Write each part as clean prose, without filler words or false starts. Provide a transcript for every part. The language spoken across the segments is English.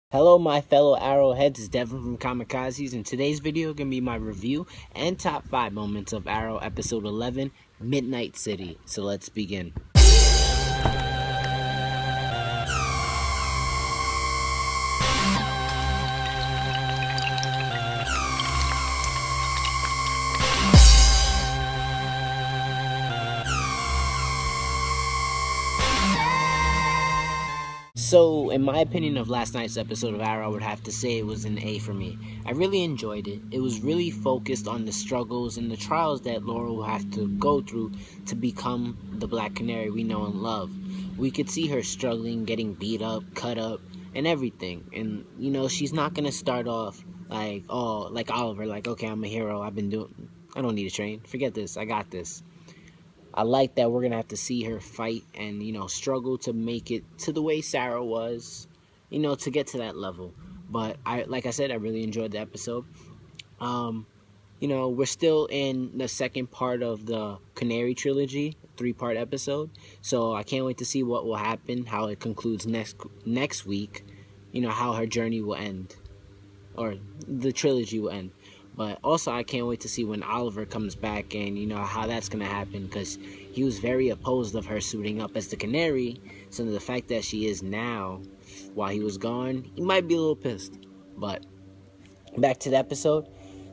Hello my fellow Arrowheads, it's Devin from Comikazees, and today's video is going to be my review and top 5 moments of Arrow episode 11, Midnight City. So let's begin. So, in my opinion of last night's episode of Arrow, I would have to say it was an A for me. I really enjoyed it. It was really focused on the struggles and the trials that Laurel will have to go through to become the Black Canary we know and love. We could see her struggling, getting beat up, cut up, and everything. And, she's not going to start off like Oliver, like, okay, I'm a hero, I don't need to train. Forget this, I got this. I like that we're going to have to see her fight and, struggle to make it to the way Sarah was, to get to that level. But, like I said, I really enjoyed the episode. We're still in the second part of the Canary trilogy, 3-part episode. So I can't wait to see what will happen, how it concludes next week, how her journey will end, or the trilogy will end. But also, I can't wait to see when Oliver comes back and, how that's going to happen. Because he was very opposed of her suiting up as the Canary. So the fact that she is now, while he was gone, he might be a little pissed. But back to the episode.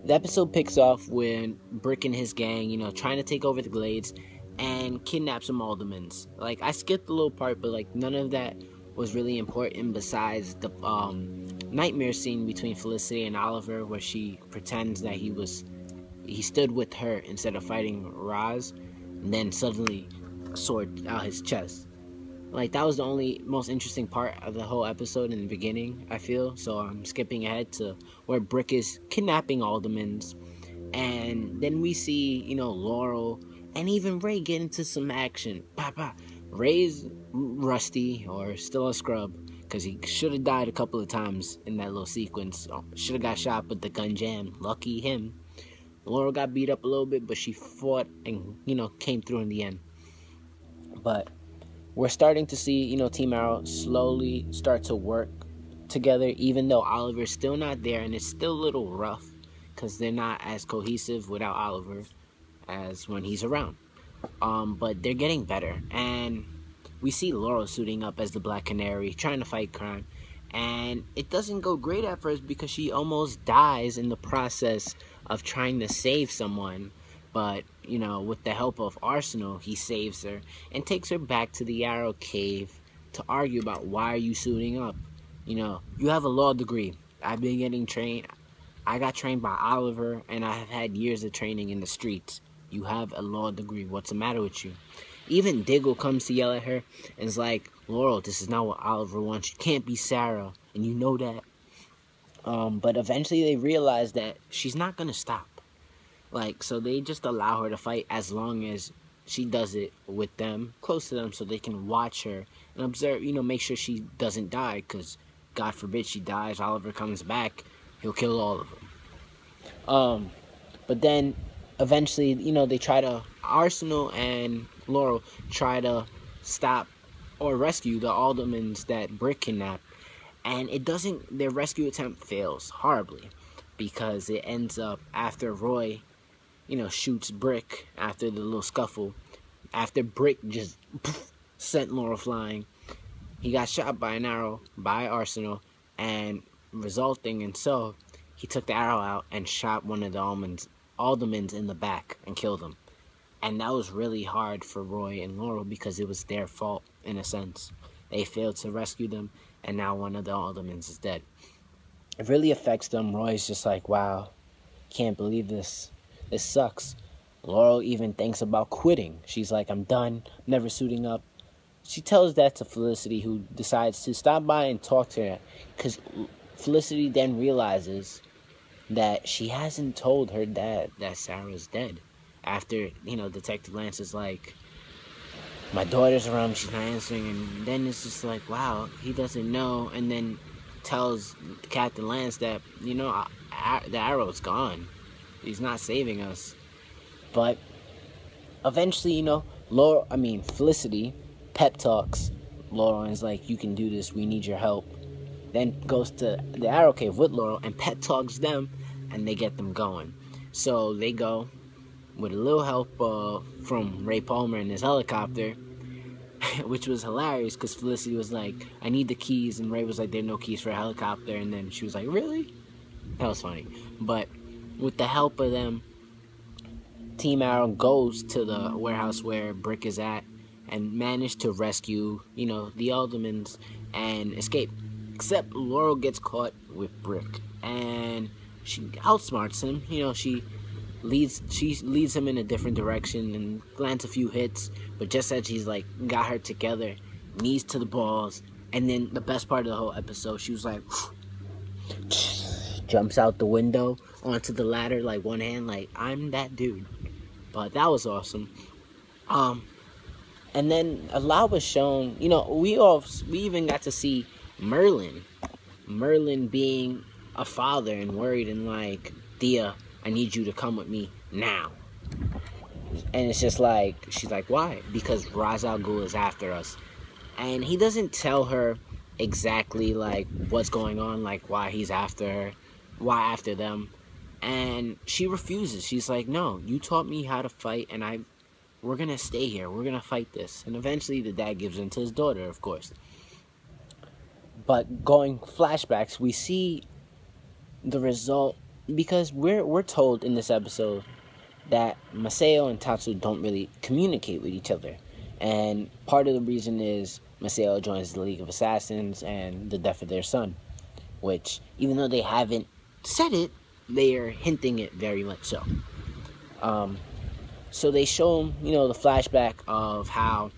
The episode picks off when Brick and his gang, trying to take over the Glades and kidnap some aldermans. Like, I skipped a little part, but, none of that was really important besides the nightmare scene between Felicity and Oliver, where she pretends that he stood with her instead of fighting Roz, and then suddenly sword out his chest. Like, that was the only most interesting part of the whole episode in the beginning, I feel. So I'm skipping ahead to where Brick is kidnapping aldermans, and then we see, Laurel and even Ray get into some action. Ray's rusty, or still a scrub, because he should have died a couple of times in that little sequence. Should have got shot, but the gun jammed. Lucky him. Laurel got beat up a little bit, but she fought and, came through in the end. But we're starting to see, Team Arrow slowly start to work together, even though Oliver's still not there, and it's still a little rough, because they're not as cohesive without Oliver as when he's around. But they're getting better, and we see Laurel suiting up as the Black Canary, trying to fight crime, and it doesn't go great at first because she almost dies in the process of trying to save someone. But, with the help of Arsenal, he saves her and takes her back to the Arrow Cave to argue about why are you suiting up. You have a law degree. I've been getting trained. I got trained by Oliver, and I have had years of training in the streets. You have a law degree. What's the matter with you? Even Diggle comes to yell at her and is like, Laurel, this is not what Oliver wants. You can't be Sarah, and you know that. But eventually they realize that she's not going to stop. So they just allow her to fight as long as she does it with them, close to them, so they can watch her and observe, make sure she doesn't die, because God forbid she dies, Oliver comes back, he'll kill all of them. But then eventually, they try to, Arsenal and Laurel try to stop or rescue the aldermans that Brick kidnapped. And their rescue attempt fails horribly, because it ends up after Roy, shoots Brick after the little scuffle. After Brick just sent Laurel flying, he got shot by an arrow by Arsenal, and resulting in so, he took the arrow out and shot one of the aldermans in the back and killed him. And that was really hard for Roy and Laurel, because it was their fault, in a sense. They failed to rescue them, and now one of the aldermans is dead. It really affects them. Roy's just like, wow, can't believe this. This sucks. Laurel even thinks about quitting. She's like, I'm done, never suiting up. She tells that to Felicity, who decides to stop by and talk to her, because Felicity then realizes that she hasn't told her dad that Sarah's dead. After, Detective Lance is like, my daughter's around, she's not answering, and then it's just like, wow, he doesn't know, and then tells Captain Lance that, the arrow's gone. He's not saving us. But eventually, Felicity pep talks Laurel and is like, you can do this, we need your help. then goes to the Arrow Cave with Laurel and pet talks them, and they get them going. So they go with a little help from Ray Palmer in his helicopter, which was hilarious because Felicity was like, I need the keys, and Ray was like, there are no keys for a helicopter, and then she was like, really? That was funny. But with the help of them, Team Arrow goes to the warehouse where Brick is at and managed to rescue, the Aldermans and escape. Except Laurel gets caught with Brick, and she outsmarts him. She leads him in a different direction and lands a few hits, but just as she's like got her together, knees to the balls, and then the best part of the whole episode, she was like jumps out the window onto the ladder like one hand, like I'm that dude. But that was awesome. And then a lot was shown. We even got to see Merlin being a father and worried and like, Thea, I need you to come with me now. And it's just like, she's like, why? Because Ra's al Ghul is after us. And he doesn't tell her exactly like what's going on, like why he's after her, why after them. And she refuses. She's like, no, you taught me how to fight, and we're gonna stay here. We're gonna fight this. And eventually the dad gives in to his daughter, of course. But going flashbacks, we see the result, because we're told in this episode that Maseo and Tatsu don't really communicate with each other. And part of the reason is Maseo joins the League of Assassins and the death of their son, which, even though they haven't said it, they are hinting it very much so. So they show, the flashback of how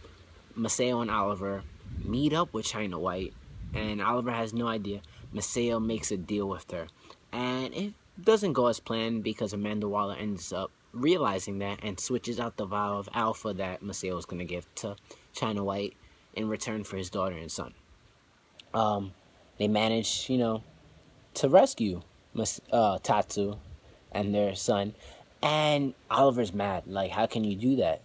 Maseo and Oliver meet up with China White, and Oliver has no idea. Maseo makes a deal with her, and it doesn't go as planned because Amanda Waller ends up realizing that and switches out the vial of alpha that Maseo is going to give to China White in return for his daughter and son. They manage, to rescue Tatsu and their son, and Oliver's mad. Like, how can you do that?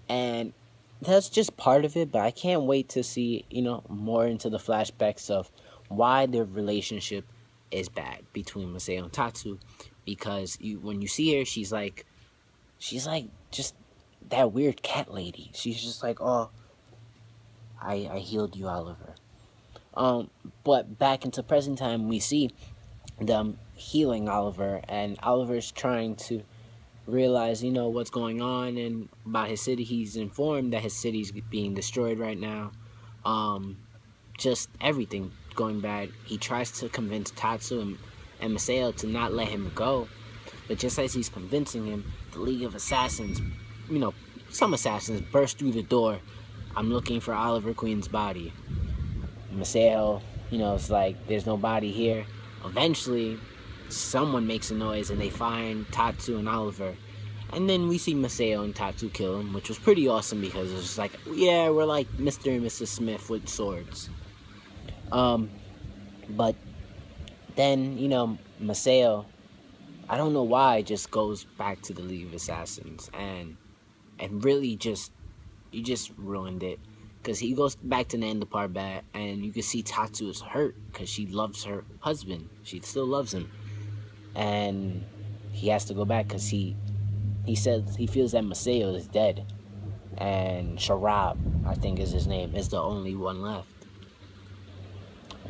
And that's just part of it, but I can't wait to see, more into the flashbacks of why their relationship is bad between Maseo and Tatsu, because when you see her, she's like just that weird cat lady. She's just like, oh, I healed you, Oliver. But back into present time, we see them healing Oliver, and Oliver's trying to realize, what's going on, and about his city. He's informed that his city's being destroyed right now. Just everything going bad. He tries to convince Tatsu and Maseo to not let him go, but just as he's convincing him, the League of Assassins, some assassins burst through the door. I'm looking for Oliver Queen's body. Maseo, it's like, there's no body here. Eventually, someone makes a noise and they find Tatsu and Oliver. And then we see Maseo and Tatsu kill him, which was pretty awesome because it was just like, yeah, we're like Mr. and Mrs. Smith with swords. But then, Maseo, I don't know why, just goes back to the League of Assassins, and really you just ruined it. Because he goes back to Nanda Parbat, and you can see Tatsu is hurt because she loves her husband. She still loves him. And he has to go back because he says he feels that Maseo is dead. And Sharab, I think is his name, is the only one left.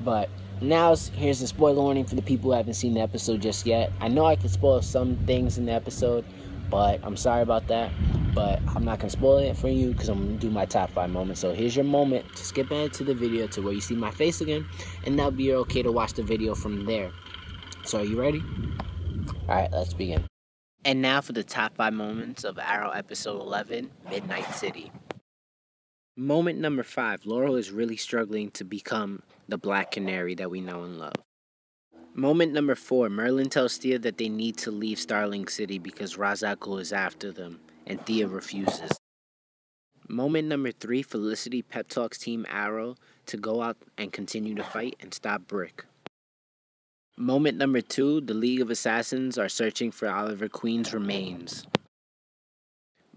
But now here's a spoiler warning for the people who haven't seen the episode just yet. I know I could spoil some things in the episode, but I'm sorry about that. But I'm not going to spoil it for you because I'm going to do my top 5 moments. So here's your moment to skip ahead to the video to where you see my face again, and that'll be okay to watch the video from there. So are you ready? Alright, let's begin. And now for the top 5 moments of Arrow episode 11, Midnight City. Moment number 5, Laurel is really struggling to become the Black Canary that we know and love. Moment number 4, Merlin tells Thea that they need to leave Starling City because Ra's al Ghul is after them, and Thea refuses. Moment number 3, Felicity pep talks Team Arrow to go out and continue to fight and stop Brick. Moment number 2, the League of Assassins are searching for Oliver Queen's remains.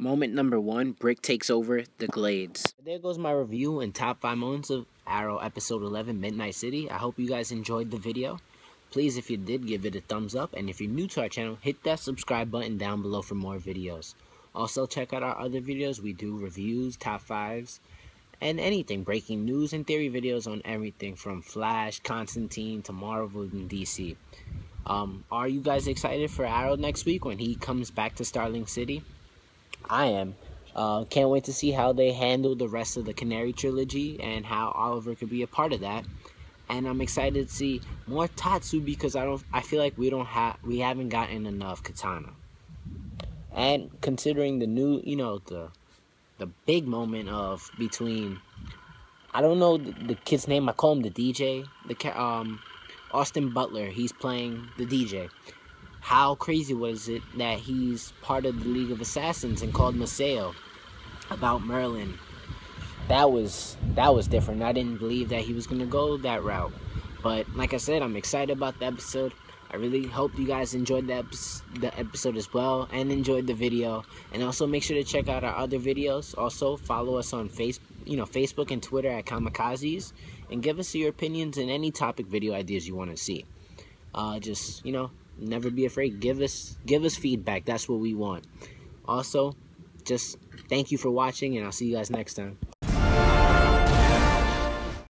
Moment number 1, Brick takes over the Glades. There goes my review and top 5 moments of Arrow episode 11, Midnight City. I hope you guys enjoyed the video. Please, if you did, give it a thumbs up. And if you're new to our channel, hit that subscribe button down below for more videos. Also, check out our other videos. We do reviews, top 5s, and anything. Breaking news and theory videos on everything from Flash, Constantine, to Marvel and DC. Are you guys excited for Arrow next week when he comes back to Starling City? I am. Can't wait to see how they handle the rest of the Canary trilogy and how Oliver could be a part of that. And I'm excited to see more Tatsu because I feel like we haven't gotten enough Katana. And considering the new, the big moment of between, I don't know the kid's name. I call him the DJ. Austin Butler. He's playing the DJ. How crazy was it that he's part of the League of Assassins and called Maseo about Merlin? That was different. I didn't believe that he was going to go that route. But like I said, I'm excited about the episode. I really hope you guys enjoyed the episode as well and enjoyed the video. And also make sure to check out our other videos. Also follow us on Facebook and Twitter at Comikazees, and give us your opinions and any topic video ideas you want to see. Never be afraid. Give us feedback. That's what we want. Also, just thank you for watching, and I'll see you guys next time.